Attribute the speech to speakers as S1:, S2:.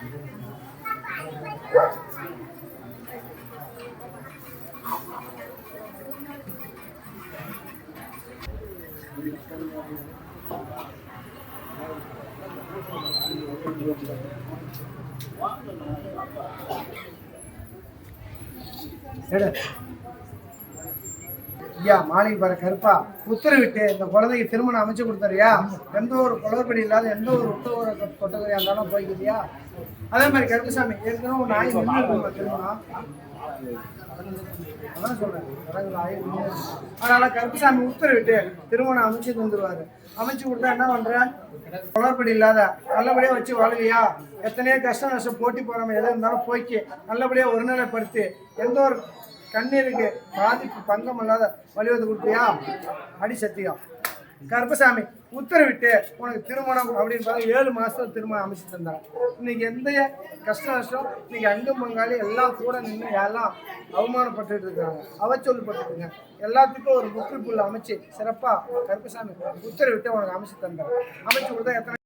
S1: ஐயா மாளிகை பாரு கருப்பா உத்தரவிட்டு இந்த குழந்தைக்கு திருமணம் அமைச்சு கொடுத்தாரியா? எந்த ஒரு குளறுபடி இல்லாத எந்த ஒரு உத்தரவு கொட்டகையா இருந்தாலும் போய்க்கிறியா? அதே மாதிரி கருப்பசாமி ஏற்கனவே ஒரு நாய் திருமணம் அதான் சொல்றேன். அதனால கருப்பசாமி உத்தரவிட்டு திருமணம் அமைச்சு தந்துருவாரு. அமைச்சு கொடுத்தா என்ன பண்ற? குளறுபடி இல்லாத நல்லபடியா வச்சு வாழ்வியா? எத்தனையோ கஷ்டம் நஷ்டம் போட்டி போறாம எதா இருந்தாலும் போய்க்கு நல்லபடியா ஒருநிலைப்படுத்தி எந்த ஒரு கண்ணீருக்கு பாதிப்பு பங்கம் இல்லாத வழிவந்து கொடுத்தியா? அடி சத்தியம். கருப்பசாமி உத்தரவிட்டு உனக்கு திருமணம் அப்படின்னு பார்த்து 7 மாசத்துல திருமணம் அமைச்சு தந்தாங்க. இன்னைக்கு எந்த கஷ்ட நஷ்டம் இன்னைக்கு அங்கும் பங்காளி எல்லாம் கூட நின்று எல்லாம் அவமானப்பட்டு இருக்காங்க, அவச்சொல்பட்டு இருக்காங்க. எல்லாத்துக்கும் ஒரு முற்றுப்புள்ள அமைச்சு சிறப்பா கருப்பசாமி உத்தரவிட்டு உனக்கு அமைச்சு தந்தாங்க. அமைச்சு கொடுத்தா எத்தனை